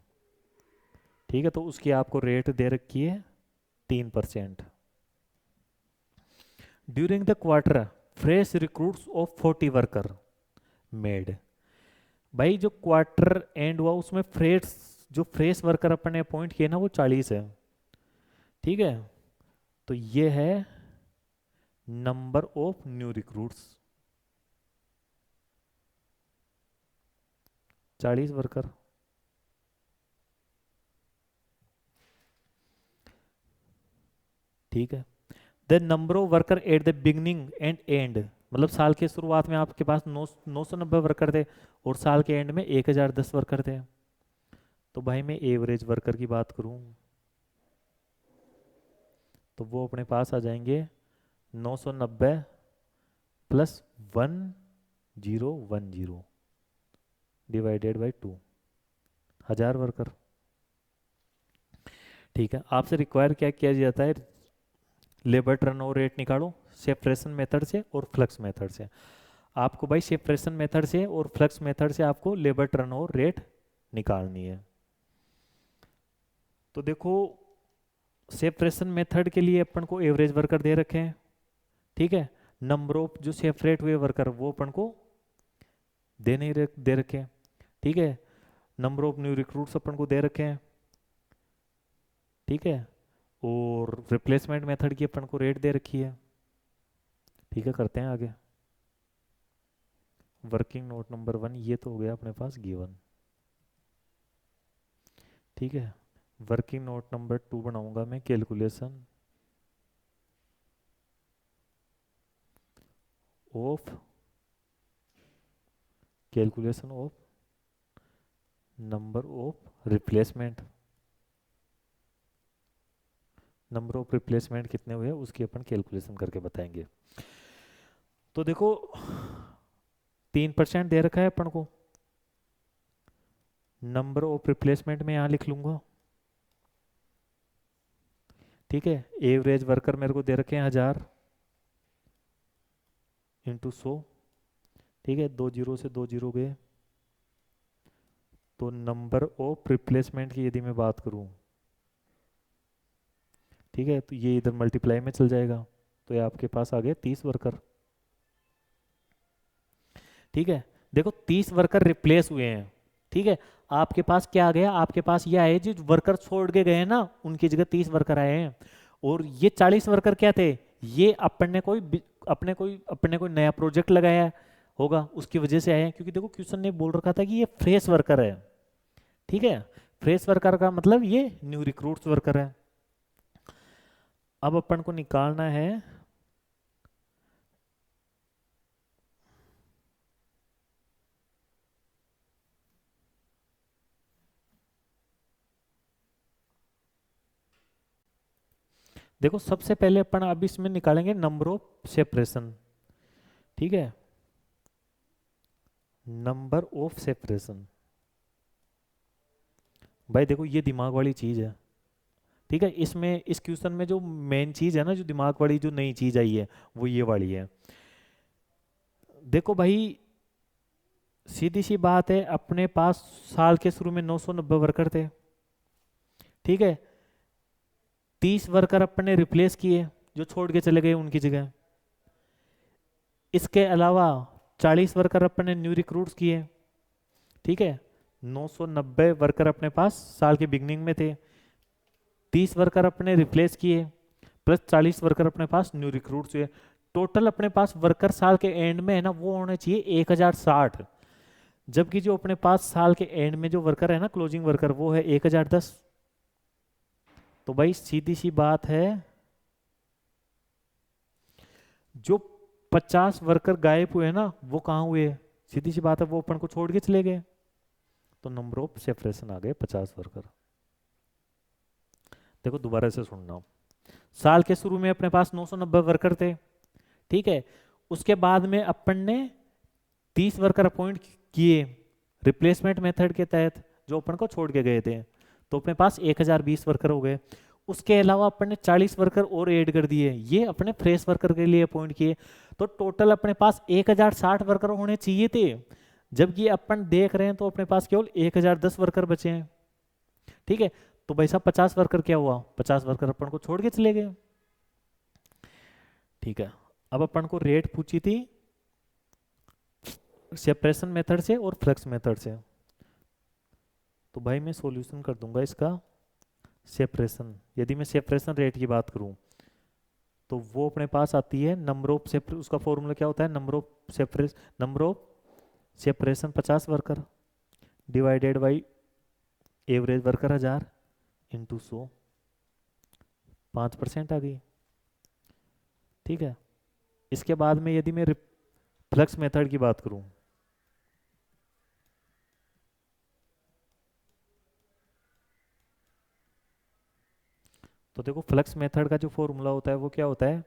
ठीक है, तो उसकी आपको रेट दे रखी है 3%। During the quarter fresh recruits of 40 worker made. भाई जो क्वार्टर एंड हुआ उसमें फ्रेश वर्कर अपन ने अपॉइंट किए ना वो 40 है। ठीक है, तो ये है number of new recruits, 40 worker. ठीक है, the number of worker at the beginning and and, मतलब साल के शुरुआत में आपके पास 990 वर्कर थे और साल के एंड में 1010 वर्कर थे। तो भाई मैं एवरेज वर्कर की बात करूं तो वो अपने पास आ जाएंगे 990 प्लस 1010 डिवाइडेड बाई 2, 1000 वर्कर। ठीक है, आपसे रिक्वायर क्या किया जाता है, लेबर टर्नओवर रेट निकालो सेपरेशन मेथड से और फ्लक्स मेथड से। आपको भाई सेपरेशन मेथड से और फ्लक्स मेथड से आपको लेबर टर्नओवर रेट निकालनी है। तो देखो सेपरेशन मेथड के लिए अपन को एवरेज वर्कर दे रखे हैं। ठीक है, नंबर ऑफ जो सेपरेट हुए वर्कर वो अपन को दे रखे हैं। ठीक है, नंबर ऑफ न्यू रिक्रूट्स अपन को दे रखे हैं। ठीक है, और रिप्लेसमेंट मेथड की अपन को रेट दे रखी है। ठीक है, करते हैं आगे। वर्किंग नोट नंबर 1 ये तो हो गया अपने पास गिवन। ठीक है, वर्किंग नोट नंबर 2 बनाऊंगा मैं, calculation of number of replacement. Number of replacement कितने हुए उसकी अपन कैलकुलेशन करके बताएंगे। तो देखो 3% दे रखा है अपन को, नंबर ऑफ रिप्लेसमेंट में यहां लिख लूंगा। ठीक है, एवरेज वर्कर मेरे को दे रखे हैं 1000 इंटू 100। ठीक है, 2 जीरो से 2 जीरो गए, तो नंबर ऑफ रिप्लेसमेंट की यदि मैं बात करूं, ठीक है, तो ये इधर मल्टीप्लाई में चल जाएगा, तो ये आपके पास आ गए 30 वर्कर। ठीक है, देखो 30 वर्कर रिप्लेस हुए हैं। ठीक है, आपके पास क्या आ गया, आपके पास ये आए जो वर्कर छोड़ के गए हैं ना, उनकी जगह 30 वर्कर आए हैं। और ये 40 वर्कर क्या थे, ये अपने कोई नया प्रोजेक्ट लगाया होगा, उसकी वजह से आए हैं। क्योंकि देखो क्वेश्चन ने बोल रखा था कि ये फ्रेश वर्कर है, ठीक है। फ्रेश वर्कर का मतलब ये न्यू रिक्रूट्स वर्कर है। अब अपन को निकालना है देखो सबसे पहले अपन अब इसमें निकालेंगे नंबर ऑफ सेपरेशन, ठीक है, नंबर ऑफ सेपरेशन। भाई देखो ये दिमाग वाली चीज है, ठीक है। इसमें इस क्वेश्चन में जो मेन चीज है ना, जो दिमाग वाली जो नई चीज आई है, वो ये वाली है। देखो भाई सीधी सी बात है, अपने पास साल के शुरू में 990 वर्कर थे, ठीक है। 30 वर्कर अपने रिप्लेस किए जो छोड़ के चले गए उनकी जगह। इसके अलावा 40 वर्कर अपने न्यू रिक्रूट्स किए, ठीक है। 990 वर्कर अपने पास साल के बिगनिंग में थे, 30 वर्कर अपने रिप्लेस किए, प्लस 40 वर्कर अपने पास न्यू रिक्रूट्स हुए। टोटल अपने पास वर्कर साल के एंड में है ना, वो होने चाहिए 1060। जबकि जो अपने पास साल के एंड में जो वर्कर है ना, क्लोजिंग वर्कर, वो है 1010। तो भाई सीधी सी बात है, जो 50 वर्कर गायब हुए ना, वो कहाँ हुए, सीधी सी बात है, वो अपन को छोड़ के चले गए। तो नंबर ऑफ सेपरेशन आ गए 50 वर्कर। देखो दोबारा से सुनना, साल के शुरू में अपने पास 990 वर्कर थे, ठीक है। उसके बाद में अपन ने 30 वर्कर अपॉइंट किए रिप्लेसमेंट मेथड के तहत, जो अपन को छोड़ के गए थे, तो अपने पास 1020 वर्कर हो गए। उसके अलावा अपन ने 40 वर्कर और ऐड कर दिए, ये अपने फ्रेश वर्कर के लिए अपॉइंट किए। तो टोटल अपने पास 1060 वर्कर होने चाहिए थे, जबकि अपन देख रहे हैं तो अपने पास केवल 1010 वर्कर बचे हैं, ठीक है। तो भाई साहब 50 वर्कर क्या हुआ, 50 वर्कर अपन को छोड़ के चले गए, ठीक है। अब अपन को रेट पूछी थी सेपरेशन मेथड से और फ्लक्स मेथड से, तो भाई मैं सॉल्यूशन कर दूंगा इसका सेपरेशन। यदि मैं सेपरेशन रेट की बात करूं, तो वो अपने पास आती है नंबर ऑफ सेपरेशन, उसका फॉर्मूला क्या होता है, number of separation 50 worker divided by average worker 1000 into 100, 5% आ गई, ठीक है। इसके बाद में यदि मैं फ्लक्स मेथड की बात करूं, तो देखो फ्लक्स मेथड का जो फॉर्मूला होता है वो क्या होता है,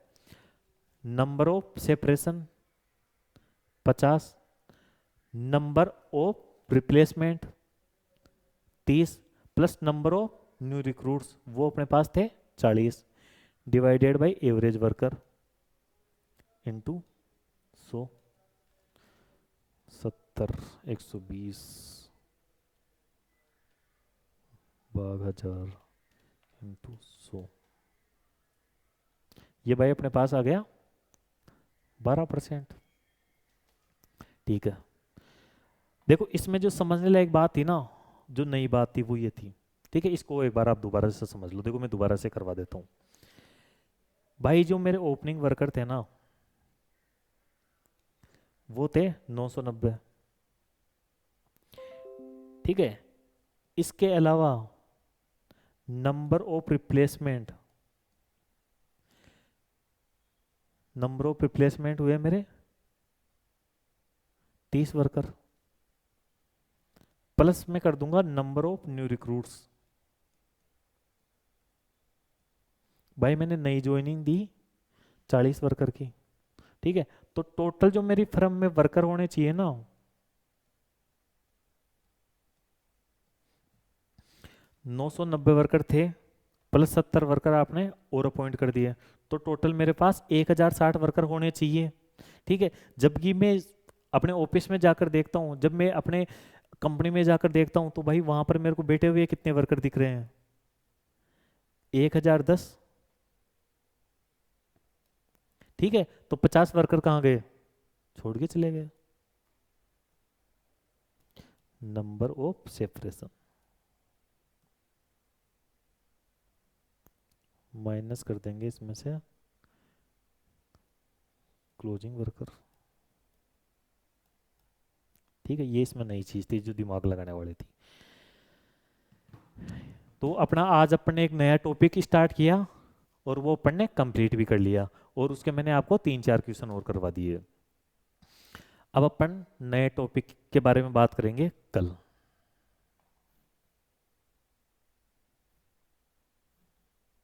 number of separation 50, number of replacement 30, plus number of new recruits, वो अपने पास थे 40, divided by average worker into 100, 70, 120 भाग 1000 इंटू 100, ये भाई अपने पास आ गया 12%, ठीक है। देखो इसमें जो समझने लायक बात थी ना, जो नई बात थी वो ये थी, ठीक है। इसको एक बार आप दोबारा से समझ लो, देखो मैं दोबारा से करवा देता हूँ। भाई जो मेरे ओपनिंग वर्कर थे ना, वो थे 990, ठीक है। इसके अलावा नंबर ऑफ रिप्लेसमेंट हुए मेरे 30 वर्कर, प्लस मैं कर दूंगा नंबर ऑफ न्यू रिक्रूट्स। भाई मैंने नई ज्वाइनिंग दी 40 वर्कर की, ठीक है। तो टोटल जो मेरी फर्म में वर्कर होने चाहिए ना, 990 वर्कर थे, प्लस 70 वर्कर आपने और अपॉइंट कर दिए, तो टोटल मेरे पास 1060 वर्कर होने चाहिए, ठीक है। जबकि मैं अपने ऑफिस में जाकर देखता हूँ, जब मैं अपने कंपनी में जाकर देखता हूँ, तो भाई वहां पर मेरे को बैठे हुए कितने वर्कर दिख रहे हैं, 1010, ठीक है। तो 50 वर्कर कहाँ गए, छोड़ के चले गए। नंबर ऑफ सेपरेशन माइनस कर देंगे इसमें से क्लोजिंग वर्कर। ठीक है, ये इसमें नई चीज़ थी जो दिमाग लगाने वाली थी। तो अपना आज अपन ने एक नया टॉपिक स्टार्ट किया और वो अपन ने कंप्लीट भी कर लिया, और उसके मैंने आपको 3-4 क्वेश्चन और करवा दिए। अब अपन नए टॉपिक के बारे में बात करेंगे कल।